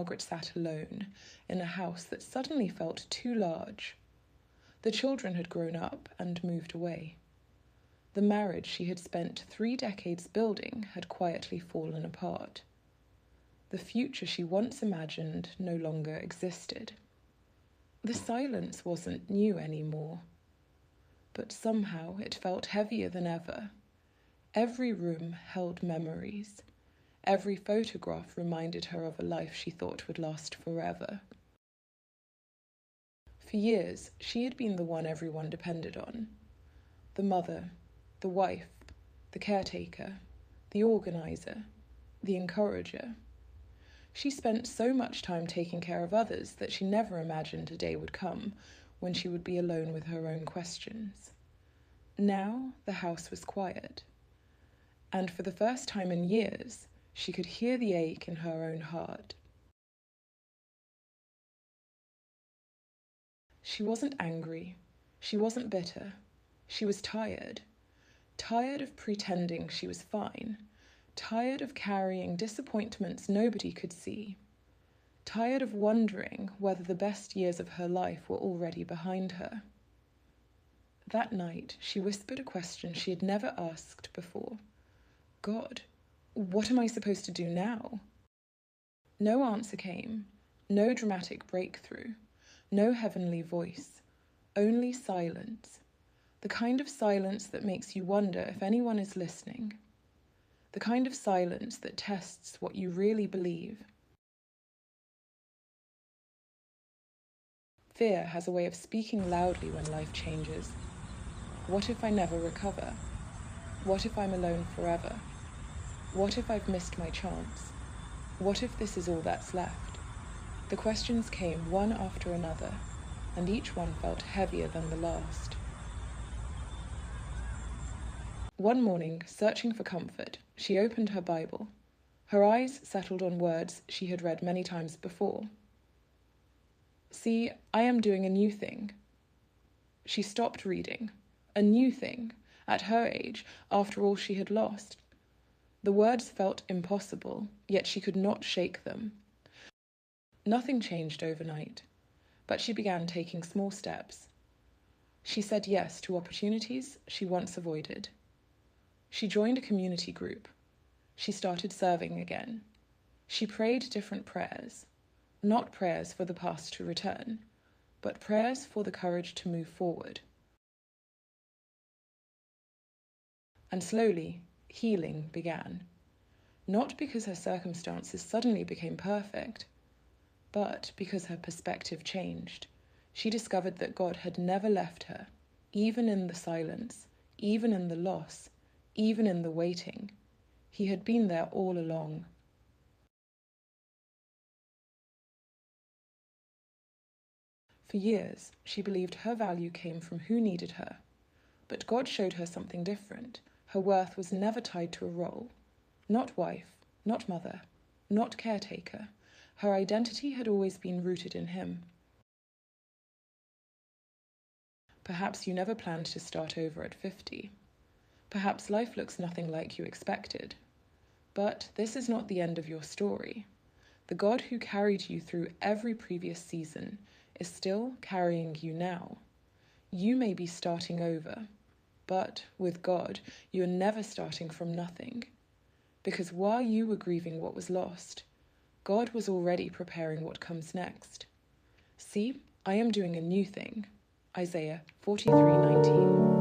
Margaret sat alone in a house that suddenly felt too large. The children had grown up and moved away. The marriage she had spent 3 decades building had quietly fallen apart. The future she once imagined no longer existed. The silence wasn't new anymore, but somehow it felt heavier than ever. Every room held memories. Every photograph reminded her of a life she thought would last forever. For years, she had been the one everyone depended on. The mother, the wife, the caretaker, the organizer, the encourager. She spent so much time taking care of others that she never imagined a day would come when she would be alone with her own questions. Now the house was quiet, and for the first time in years, she could hear the ache in her own heart. She wasn't angry. She wasn't bitter. She was tired. Tired of pretending she was fine. Tired of carrying disappointments nobody could see. Tired of wondering whether the best years of her life were already behind her. That night, she whispered a question she had never asked before. God, what am I supposed to do now? No answer came, no dramatic breakthrough, no heavenly voice, only silence. The kind of silence that makes you wonder if anyone is listening. The kind of silence that tests what you really believe. Fear has a way of speaking loudly when life changes. What if I never recover? What if I'm alone forever? What if I've missed my chance? What if this is all that's left? The questions came one after another, and each one felt heavier than the last. One morning, searching for comfort, she opened her Bible. Her eyes settled on words she had read many times before. See, I am doing a new thing. She stopped reading. A new thing, at her age, after all she had lost. The words felt impossible, yet she could not shake them. Nothing changed overnight, but she began taking small steps. She said yes to opportunities she once avoided. She joined a community group. She started serving again. She prayed different prayers, not prayers for the past to return, but prayers for the courage to move forward. And slowly, healing began. Not because her circumstances suddenly became perfect, but because her perspective changed. She discovered that God had never left her, even in the silence, even in the loss, even in the waiting. He had been there all along. For years, she believed her value came from who needed her, but God showed her something different. Her worth was never tied to a role. Not wife, not mother, not caretaker. Her identity had always been rooted in Him. Perhaps you never planned to start over at 50. Perhaps life looks nothing like you expected. But this is not the end of your story. The God who carried you through every previous season is still carrying you now. You may be starting over, but with God, you are never starting from nothing. Because while you were grieving what was lost, God was already preparing what comes next. See, I am doing a new thing. Isaiah 43:19.